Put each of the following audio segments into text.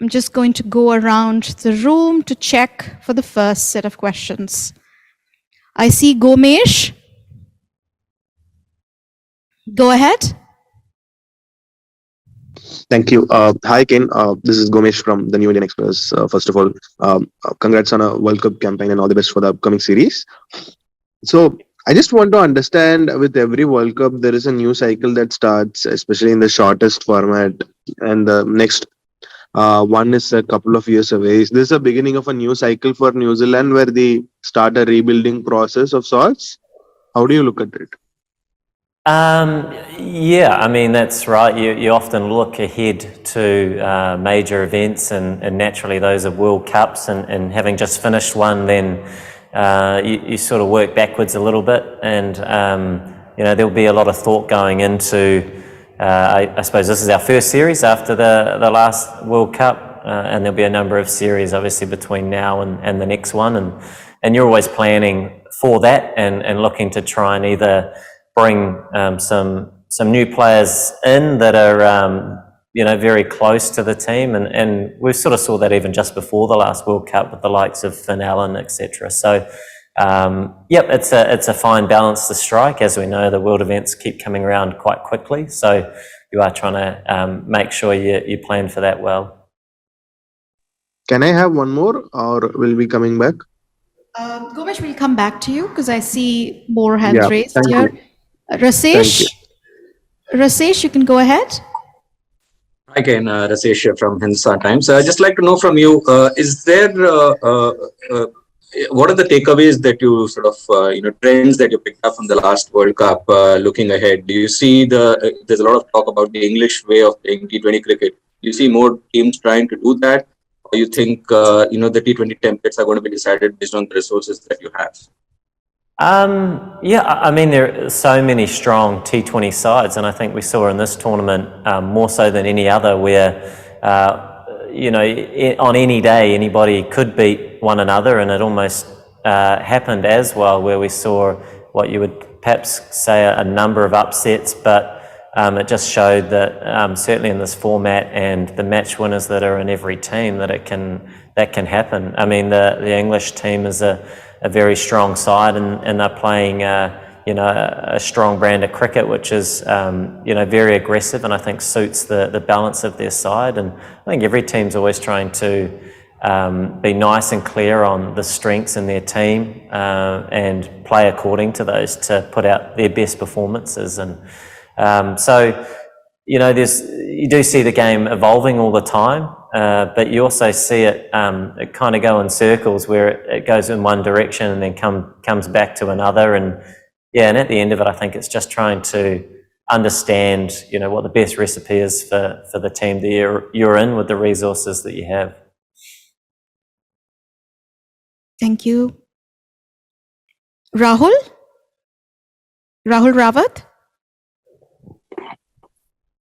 I'm just going to go around the room to check for the first set of questions. I see Gomesh. Go ahead. Thank you. Hi, Ken. This is Gomesh from the New Indian Express. First of all, congrats on a World Cup campaign and all the best for the upcoming series. So, I just want to understand with every World Cup, there is a new cycle that starts, especially in the shortest format, and the next one is a couple of years away. Is this a beginning of a new cycle for New Zealand where they start a rebuilding process of sorts? How do you look at it? Yeah, I mean, that's right. You often look ahead to major events, and naturally those are World Cups, and having just finished one, then you sort of work backwards a little bit, and there'll be a lot of thought going into, I suppose this is our first series after the last World Cup, and there'll be a number of series obviously between now and the next one, and you're always planning for that and looking to try and either bring some new players in that are very close to the team, and we sort of saw that even just before the last World Cup with the likes of Finn Allen, etc. So it's a fine balance to strike. As we know, the world events keep coming around quite quickly, so you are trying to make sure you plan for that well. Can I have one more, or will be coming back? Gomesh, we'll come back to you because I see more hands Yeah, raised thank here. you. Thank you. Rasesh, you can go ahead. Hi, Ken. Rasesh here from Hindustan Times. I'd just like to know from you, is there, what are the takeaways that you sort of, trends that you picked up from the last World Cup looking ahead? Do you see there's a lot of talk about the English way of playing T20 cricket. Do you see more teams trying to do that? Or you think, the T20 templates are going to be decided based on the resources that you have? I mean, there are so many strong T20 sides, and I think we saw in this tournament more so than any other where, on any day, anybody could beat one another, and it almost happened as well, where we saw what you would perhaps say a number of upsets, but it just showed that certainly in this format and the match winners that are in every team, that can happen. I mean, the English team is a very strong side, and they're playing a strong brand of cricket, which is very aggressive, and I think suits the balance of their side. And I think every team's always trying to be nice and clear on the strengths in their team and play according to those to put out their best performances. And you do see the game evolving all the time. But you also see it kind of go in circles where it goes in one direction and then comes back to another. And at the end of it, I think it's just trying to understand, what the best recipe is for the team that you're in with the resources that you have. Thank you. Rahul Rawat?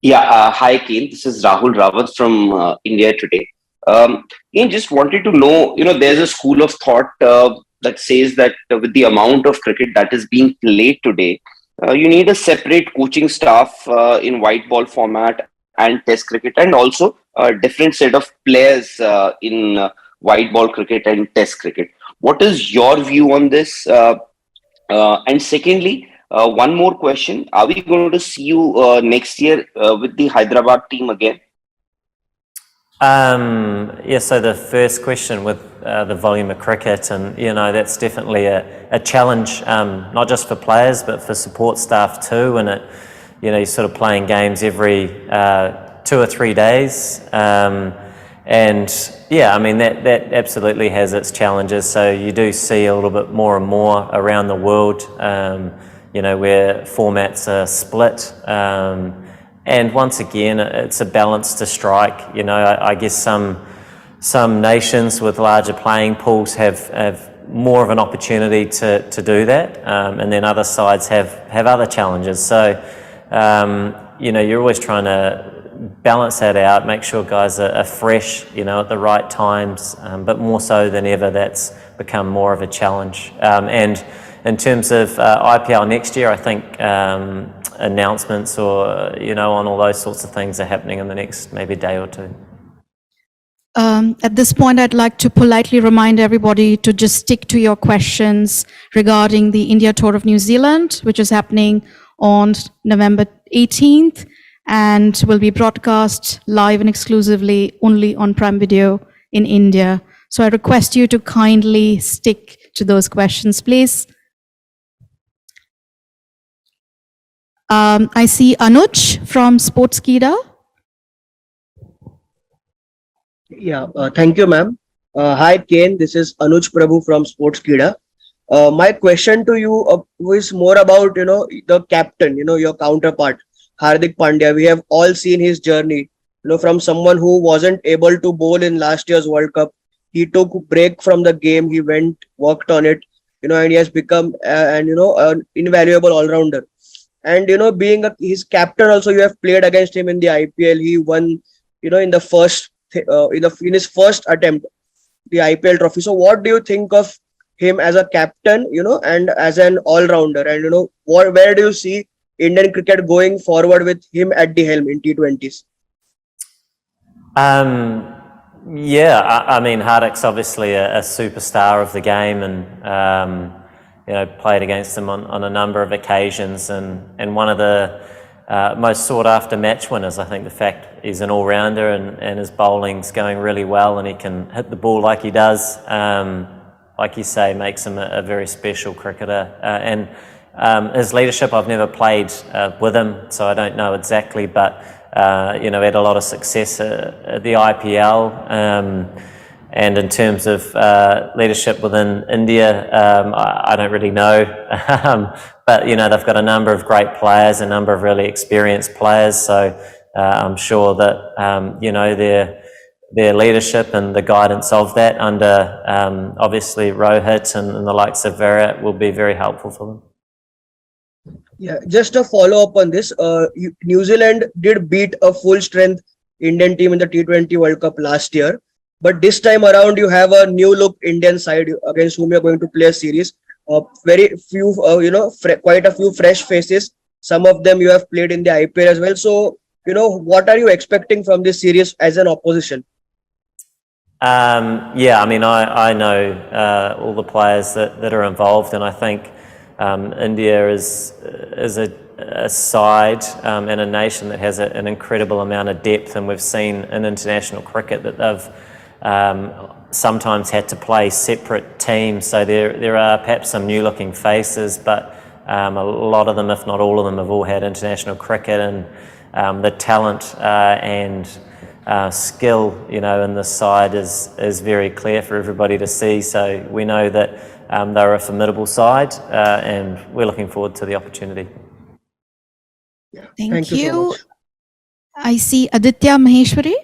Yeah, hi, Kane. This is Rahul Rawat from India Today. Kane, just wanted to know, there's a school of thought that says that with the amount of cricket that is being played today, you need a separate coaching staff in white ball format and test cricket, and also a different set of players in white ball cricket and test cricket. What is your view on this? And secondly, one more question. Are we going to see you next year with the Hyderabad team again? So the first question with the volume of cricket, and that's definitely a challenge, not just for players but for support staff too. And you're sort of playing games every 2 or 3 days, and I mean that absolutely has its challenges. So you do see a little bit more and more around the world, where formats are split. And once again, it's a balance to strike. I guess some nations with larger playing pools have more of an opportunity to do that, and then other sides have other challenges. So you're always trying to balance that out, make sure guys are fresh, at the right times. But more so than ever, that's become more of a challenge. And in terms of IPL next year, I think announcements or on all those sorts of things are happening in the next maybe day or two. At this point, I'd like to politely remind everybody to just stick to your questions regarding the India tour of New Zealand, which is happening on November 18th and will be broadcast live and exclusively only on Prime Video in India. So I request you to kindly stick to those questions, please. I see Anuj from Sportskeeda. Yeah, thank you, ma'am. Hi, Kane. This is Anuj Prabhu from Sportskeeda. My question to you is more about, the captain, your counterpart, Hardik Pandya. We have all seen his journey, from someone who wasn't able to bowl in last year's World Cup. He took a break from the game. He went, worked on it, and he has become, an invaluable all-rounder. And, being his captain also, you have played against him in the IPL. He won, in the first in his first attempt the IPL trophy. So what do you think of him as a captain, and as an all-rounder, and where do you see Indian cricket going forward with him at the helm in T20s? Yeah, I mean, Hardik's obviously a superstar of the game, and played against him on a number of occasions, and one of the most sought after match winners. I think the fact he's an all-rounder and his bowling's going really well and he can hit the ball like he does, like you say, makes him a very special cricketer. And his leadership, I've never played with him, so I don't know exactly, but he had a lot of success at the IPL. And in terms of leadership within India, I don't really know. But, they've got a number of great players, a number of really experienced players. So I'm sure that, their leadership and the guidance of that under, obviously, Rohit and the likes of Virat will be very helpful for them. Yeah, just a follow up on this. New Zealand did beat a full strength Indian team in the T20 World Cup last year. But this time around, you have a new look Indian side against whom you're going to play a series. Very few, quite a few fresh faces. Some of them you have played in the IPL as well. So, what are you expecting from this series as an opposition? Yeah, I mean, I know all the players that are involved, and I think India is a side and a nation that has an incredible amount of depth, and we've seen in international cricket that they've sometimes had to play separate teams. So there are perhaps some new looking faces, but a lot of them, if not all of them, have all had international cricket, and the talent and skill, in this side is very clear for everybody to see. So we know that they're a formidable side, and we're looking forward to the opportunity. Yeah. Thank you. So much. I see Aditya Maheshwari.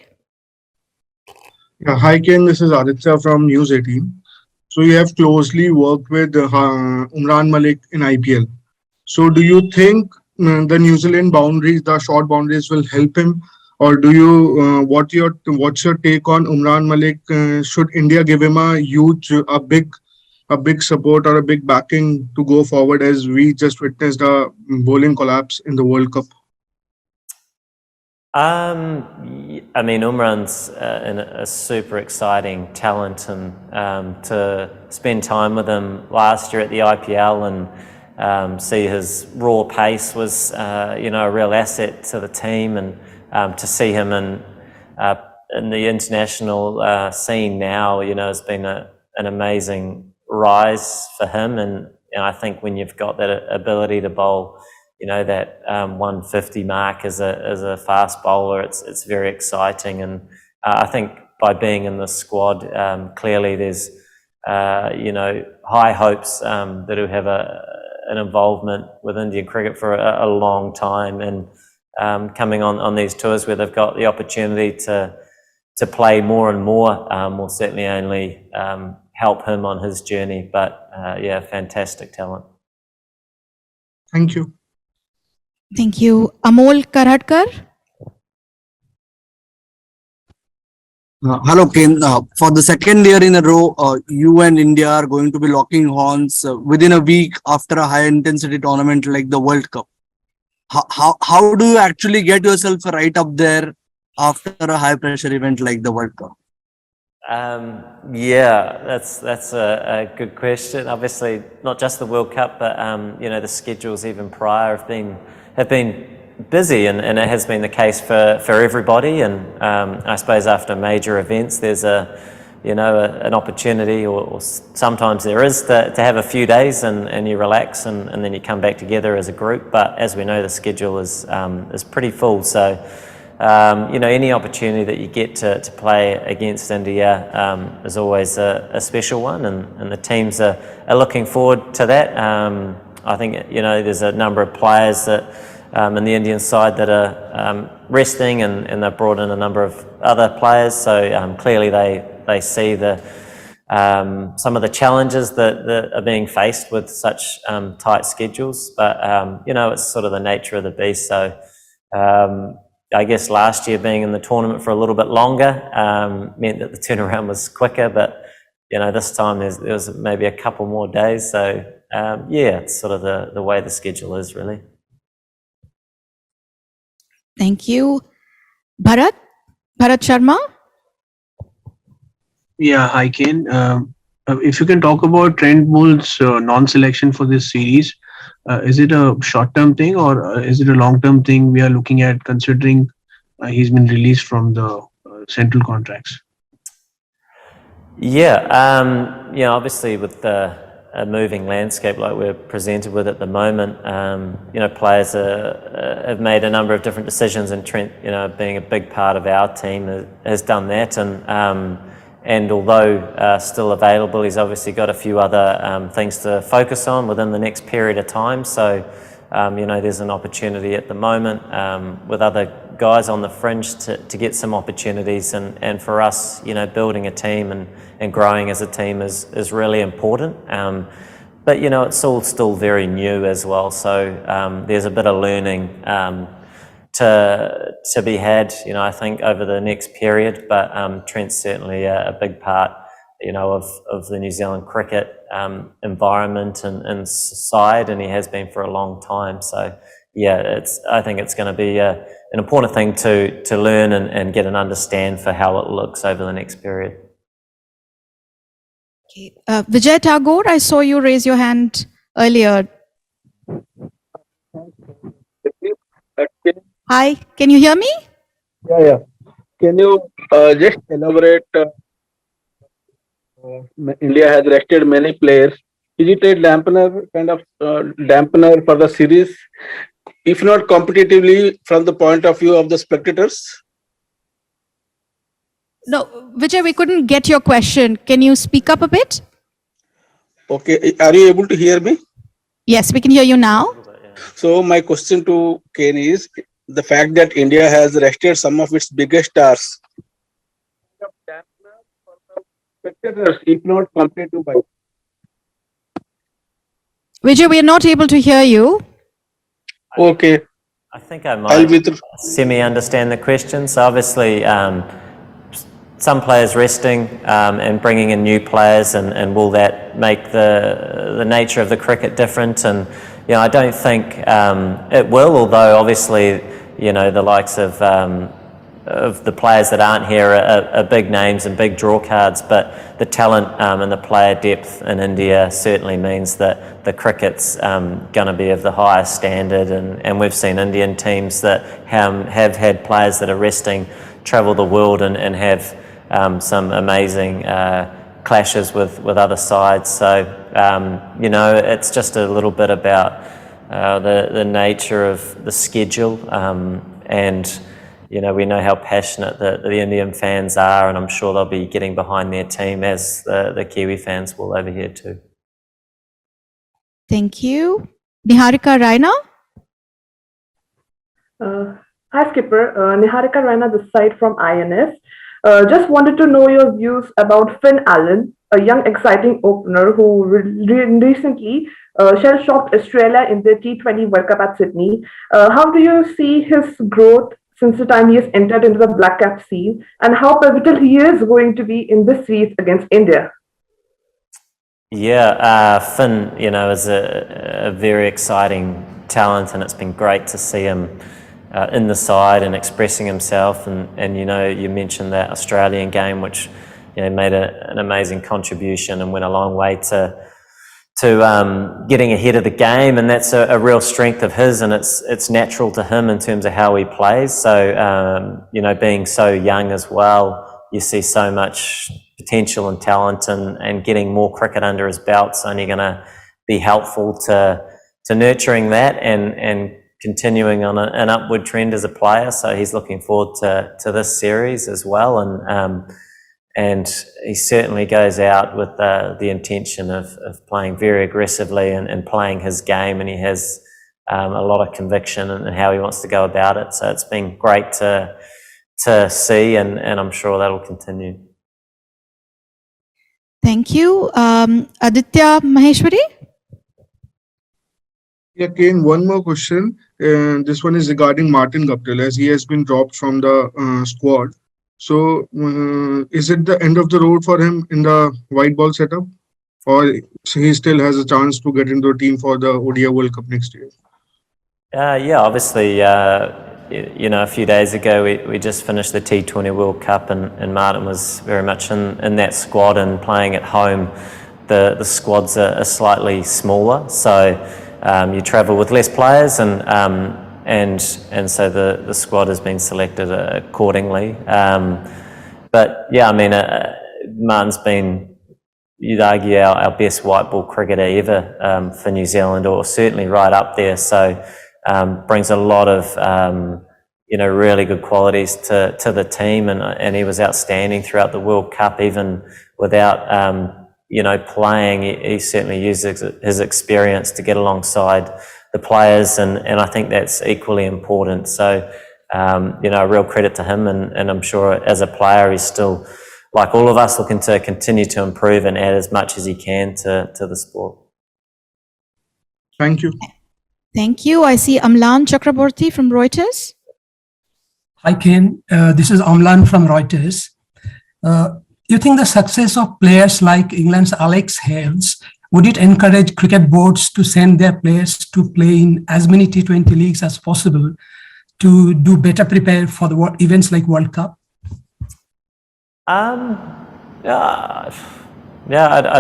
Yeah, hi Ken, this is Aditya from News 18. So you have closely worked with Umran Malik in IPL. So do you think the New Zealand boundaries, the short boundaries, will help him, or do you what's your take on Umran Malik? Should India give him a big support or a big backing to go forward, as we just witnessed a bowling collapse in the World Cup? I mean, Umran's a super exciting talent, and to spend time with him last year at the IPL and see his raw pace was, a real asset to the team, and to see him in the international scene now, has been an amazing rise for him. And I think when you've got that ability to bowl, that 150 mark as a fast bowler, it's very exciting. And I think by being in the squad, clearly there's, high hopes that he'll have an involvement with Indian cricket for a long time. And coming on these tours where they've got the opportunity to play more and more will certainly only help him on his journey. But yeah, fantastic talent. Thank you. Thank you. Amol Karadkar. Hello, Kane. For the second year in a row, you and India are going to be locking horns within a week after a high-intensity tournament like the World Cup. How do you actually get yourself right up there after a high-pressure event like the World Cup? Yeah, that's a good question. Obviously, not just the World Cup, but the schedules even prior have been busy, and it has been the case for everybody. And I suppose after major events, there's an opportunity, or sometimes there is, to have a few days and you relax and then you come back together as a group. But as we know, the schedule is pretty full. So any opportunity that you get to play against India is always a special one, and the teams are looking forward to that. I think there's a number of players that in the Indian side that are resting, and they've brought in a number of other players. So clearly they see some of the challenges that are being faced with such tight schedules. But it's sort of the nature of the beast. So I guess last year being in the tournament for a little bit longer meant that the turnaround was quicker, but this time there was maybe a couple more days. So it's sort of the way the schedule is, really. Thank you. Bharat Sharma? Yeah, hi Kane. If you can talk about Trent Bowles's non-selection for this series, is it a short-term thing or is it a long-term thing we are looking at, considering he's been released from the central contracts? Yeah, obviously with a moving landscape like we're presented with at the moment, players have made a number of different decisions, and Trent, being a big part of our team, has done that. And although still available, he's obviously got a few other things to focus on within the next period of time. So, there's an opportunity at the moment with other guys on the fringe to get some opportunities. And for us, building a team and growing as a team is really important. But, it's all still very new as well. So there's a bit of learning to be had, I think, over the next period. But Trent's certainly a big part, of the New Zealand cricket environment and side, and he has been for a long time. So I think it's going to be an important thing to learn and get an understand for how it looks over the next period. Okay. Vijay Tagore, I saw you raise your hand earlier. Hi, can you hear me? Yeah. Can you just elaborate? India has rested many players. Is it a dampener for the series, if not competitively, from the point of view of the spectators? No, Vijay, we couldn't get your question. Can you speak up a bit? Okay, are you able to hear me? Yes, we can hear you now. So my question to Kane is, the fact that India has rested some of its biggest stars, spectators, if not competitive by. Vijay, we are not able to hear you. Okay. I think I might semi-understand the question. So obviously, some players resting and bringing in new players, and will that make the nature of the cricket different? And I don't think it will, although obviously the likes of the players that aren't here are big names and big draw cards, but the talent and the player depth in India certainly means that the cricket's going to be of the highest standard, and we've seen Indian teams that have had players that are resting travel the world and have some amazing clashes with other sides. So it's just a little bit about the nature of the schedule, and we know how passionate the Indian fans are, and I'm sure they'll be getting behind their team, as the Kiwi fans will over here too. Thank you. Niharika Raina? Hi Skipper, Niharika Raina this side from INS. Just wanted to know your views about Finn Allen, a young exciting opener who recently shell-shocked Australia in the T20 World Cup at Sydney. How do you see his growth since the time he has entered into the Black Cap scene, and how pivotal he is going to be in this series against India? Yeah, Finn, is a very exciting talent, and it's been great to see him in the side and expressing himself. And you mentioned that Australian game, which made an amazing contribution and went a long way to getting ahead of the game, and that's a real strength of his, and it's natural to him in terms of how he plays. So being so young as well, you see so much potential and talent, and getting more cricket under his belt's only going to be helpful to nurturing that and continuing on an upward trend as a player. So he's looking forward to this series as well, and he certainly goes out with the intention of playing very aggressively and playing his game, and he has a lot of conviction in how he wants to go about it. So it's been great to see, and I'm sure that'll continue. Thank you. Aditya Maheshwari? Yeah, Kane, one more question. This one is regarding Martin Guptill, as he has been dropped from the squad. So, is it the end of the road for him in the white ball setup, or he still has a chance to get into the team for the ODI World Cup next year? Yeah, obviously, a few days ago we just finished the T20 World Cup, and Martin was very much in that squad, and playing at home. The squads are slightly smaller, so you travel with less players, and so the squad has been selected accordingly. But yeah, I mean, Martin's been, you'd argue, our best white ball cricketer ever for New Zealand, or certainly right up there. So brings a lot of really good qualities to the team, and he was outstanding throughout the World Cup, even without playing. He certainly uses his experience to get alongside the players, and I think that's equally important. So, a real credit to him, and I'm sure as a player he's still, like all of us, looking to continue to improve and add as much as he can to the sport. Thank you. Thank you. I see Amlan Chakraborty from Reuters. Hi, Kane. This is Amlan from Reuters. You think the success of players like England's Alex Hales, would it encourage cricket boards to send their players to play in as many T20 leagues as possible to do better prepare for the events like World Cup? I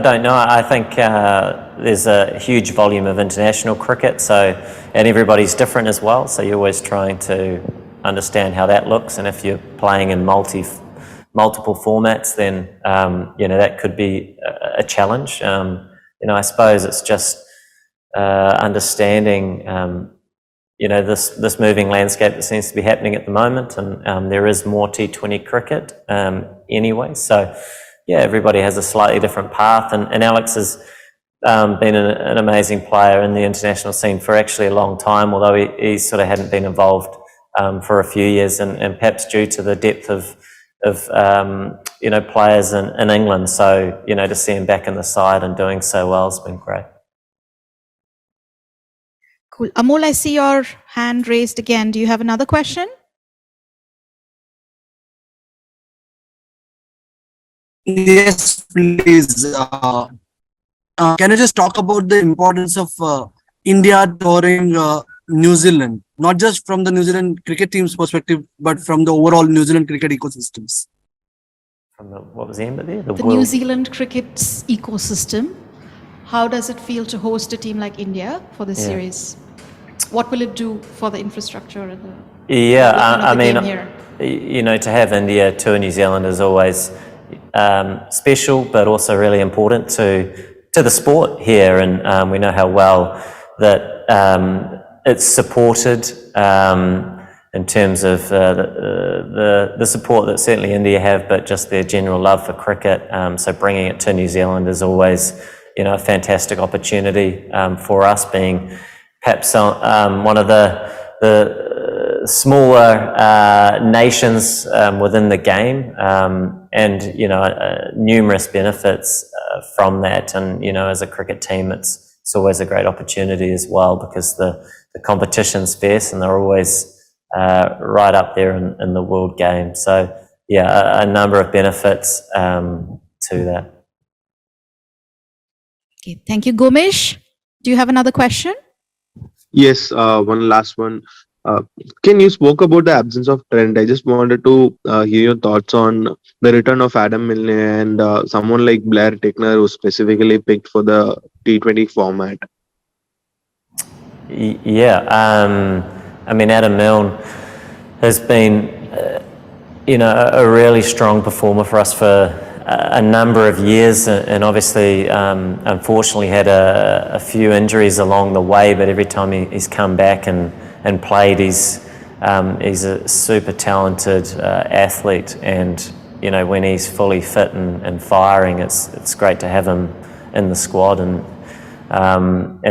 don't know. I think there's a huge volume of international cricket, and everybody's different as well. So you're always trying to understand how that looks, and if you're playing in multiple formats, then that could be a challenge. I suppose it's just understanding this moving landscape that seems to be happening at the moment, and there is more T20 cricket anyway. So yeah, everybody has a slightly different path, and Alex has been an amazing player in the international scene for actually a long time, although he sort of hadn't been involved for a few years, and perhaps due to the depth of players in England. So, to see him back in the side and doing so well has been great. Cool. Amol, I see your hand raised again. Do you have another question? Yes, please. Can you just talk about the importance of India touring New Zealand, not just from the New Zealand cricket team's perspective, but from the overall New Zealand cricket ecosystems? From what was the end of there? The New Zealand cricket's ecosystem. How does it feel to host a team like India for this series? What will it do for the infrastructure and the game here? To have India tour New Zealand is always special, but also really important to the sport here, and we know how well that it's supported in terms of the support that certainly India have, but just their general love for cricket. So bringing it to New Zealand is always, a fantastic opportunity for us, being perhaps one of the smaller nations within the game, and numerous benefits from that. And as a cricket team, it's always a great opportunity as well, because the competition's fierce, and they're always right up there in the world game. So yeah, a number of benefits to that. Okay, thank you. Gomesh, do you have another question? Yes, one last one. Ken, you spoke about the absence of trend. I just wanted to hear your thoughts on the return of Adam Milne and someone like Blair Tickner, who specifically picked for the T20 format. Yeah, I mean, Adam Milne has been, a really strong performer for us for a number of years, and obviously, unfortunately, had a few injuries along the way. But every time he's come back and played, he's a super talented athlete, and when he's fully fit and firing, it's great to have him in the squad, and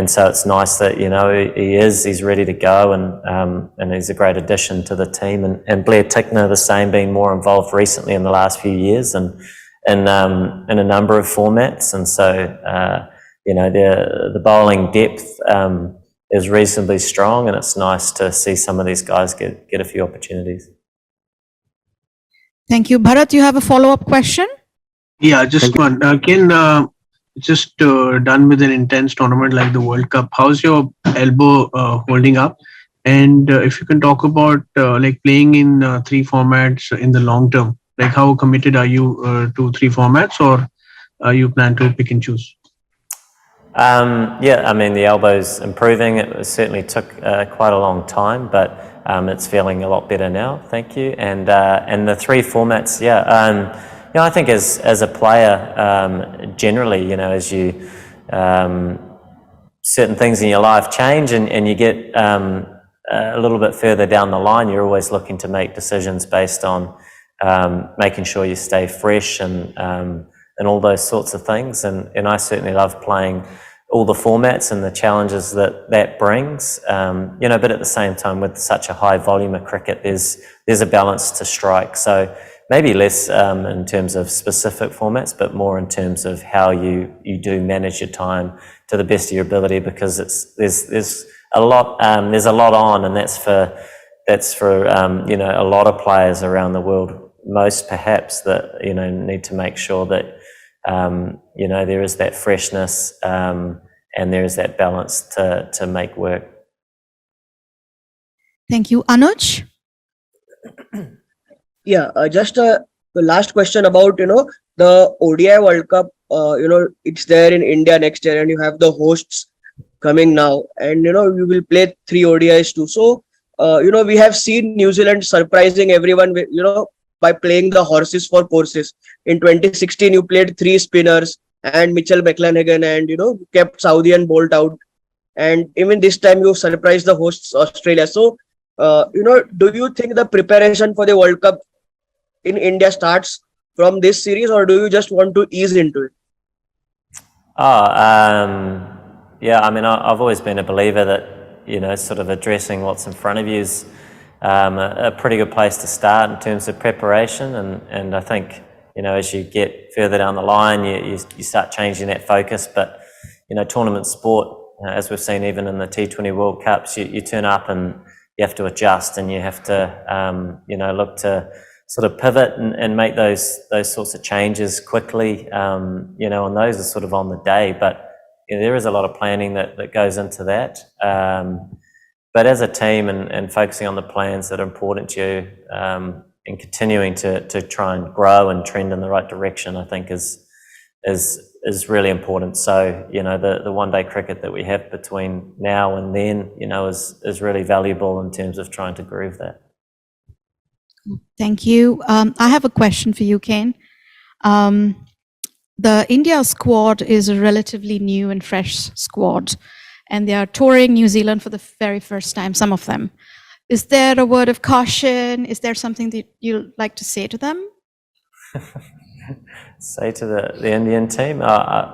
so it's nice that he's ready to go, and he's a great addition to the team. And Blair Tickner the same, been more involved recently in the last few years and in a number of formats, and so the bowling depth is reasonably strong, and it's nice to see some of these guys get a few opportunities. Thank you. Bharat, you have a follow-up question? Yeah, just one. Ken, just done with an intense tournament like the World Cup, how's your elbow holding up? And if you can talk about like playing in 3 formats in the long term, like how committed are you to 3 formats, or you plan to pick and choose? Yeah, I mean, the elbow's improving. It certainly took quite a long time, but it's feeling a lot better now. Thank you. And the 3 formats, yeah. I think as a player, generally, as you certain things in your life change, and you get a little bit further down the line, you're always looking to make decisions based on making sure you stay fresh and all those sorts of things. And I certainly love playing all the formats and the challenges that brings. But at the same time, with such a high volume of cricket, there's a balance to strike. So maybe less in terms of specific formats, but more in terms of how you do manage your time to the best of your ability, because there's a lot on, and that's for a lot of players around the world, most perhaps, that need to make sure that there is that freshness and there is that balance to make work. Thank you. Anuj? Yeah, just the last question about the ODI World Cup. It's there in India next year, and you have the hosts coming now, and you will play 3 ODIs too. So we have seen New Zealand surprising everyone with, by playing the horses for courses. In 2016, you played 3 spinners and Mitchell McClenaghan, and kept Saudi and Bolt out. And even this time, you surprised the hosts Australia. So do you think the preparation for the World Cup in India starts from this series, or do you just want to ease into it? Yeah, I mean, I've always been a believer that, sort of addressing what's in front of you is a pretty good place to start in terms of preparation. And I think, as you get further down the line, you start changing that focus. But, tournament sport, as we've seen even in the T20 World Cups, you turn up and you have to adjust, and you have to, look to sort of pivot and make those sorts of changes quickly, and those are sort of on the day. But there is a lot of planning that goes into that. But as a team and focusing on the plans that are important to you, and continuing to try and grow and trend in the right direction, I think is really important. So, the one-day cricket that we have between now and then, is really valuable in terms of trying to groove that. Thank you. I have a question for you, Kane. The India squad is a relatively new and fresh squad, and they are touring New Zealand for the very first time, some of them. Is there a word of caution? Is there something that you'd like to say to them? Say to the Indian team? I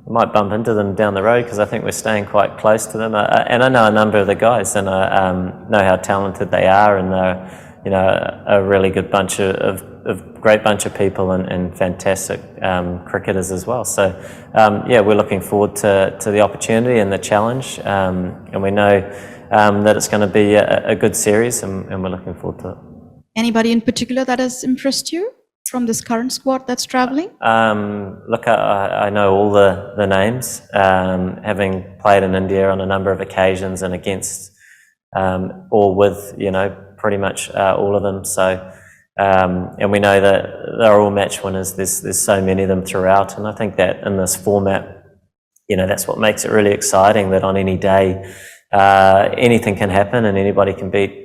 might bump into them down the road, because I think we're staying quite close to them. And I know a number of the guys, and I know how talented they are, and they're a really good bunch of great bunch of people and fantastic cricketers as well. So we're looking forward to the opportunity and the challenge, and we know that it's going to be a good series, and we're looking forward to it. Anybody in particular that has impressed you from this current squad that's traveling? Look, I know all the names, having played in India on a number of occasions and against or with, you know, pretty much all of them. So, and we know that they're all match winners. There's so many of them throughout, and I think that in this format, you know, that's what makes it really exciting, that on any day, anything can happen and anybody can beat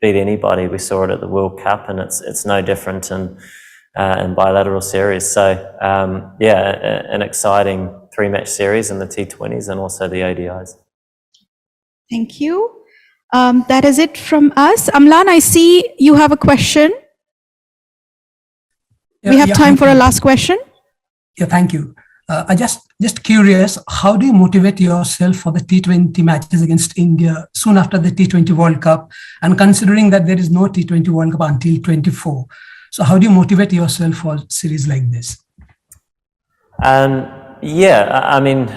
anybody. We saw it at the World Cup, and it's no different in bilateral series. So, yeah, an exciting 3-match series in the T20s and also the ODIs. Thank you. That is it from us. Amlan, I see you have a question. We have time for a last question. Yeah, thank you. I just curious, how do you motivate yourself for the T20 matches against India soon after the T20 World Cup, and considering that there is no T20 World Cup until 24? So how do you motivate yourself for a series like this? Yeah, I mean,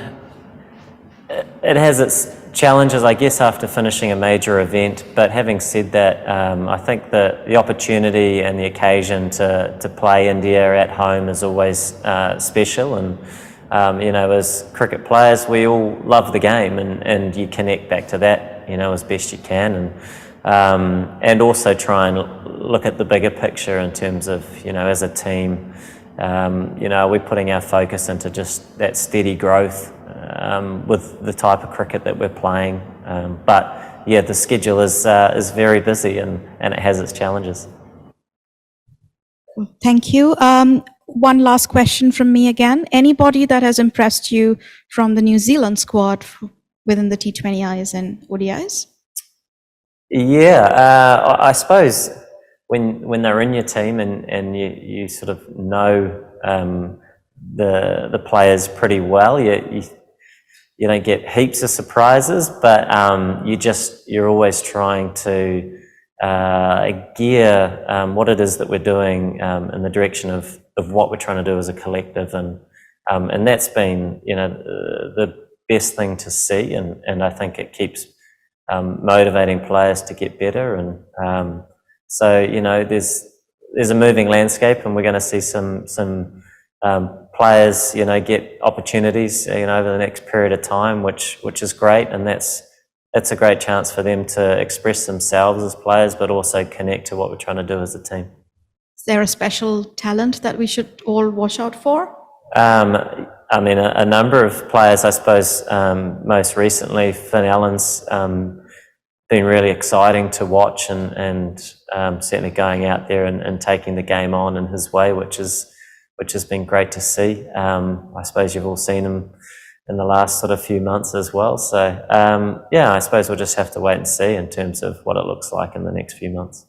it has its challenges, I guess, after finishing a major event. But having said that, I think that the opportunity and the occasion to play India at home is always special. And you know, as cricket players, we all love the game, and you connect back to that, you know, as best you can, and also try and look at the bigger picture in terms of, you know, as a team, you know, we're putting our focus into just that steady growth with the type of cricket that we're playing. But yeah, the schedule is very busy, and it has its challenges. Thank you. One last question from me again. Anybody that has impressed you from the New Zealand squad within the T20Is and ODIs? Yeah, I suppose when they're in your team and you sort of know the players pretty well, you don't get heaps of surprises, but you're always trying to gear what it is that we're doing in the direction of what we're trying to do as a collective, and that's been, you know, the best thing to see, and I think it keeps motivating players to get better, and so, you know, there's a moving landscape, and we're going to see some players, you know, get opportunities, you know, over the next period of time, which is great, and that's a great chance for them to express themselves as players, but also connect to what we're trying to do as a team. Is there a special talent that we should all watch out for? I mean, a number of players, I suppose. Most recently, Finn Allen's been really exciting to watch, and certainly going out there and taking the game on in his way, which has been great to see. I suppose you've all seen him in the last sort of few months as well. So yeah, I suppose we'll just have to wait and see in terms of what it looks like in the next few months.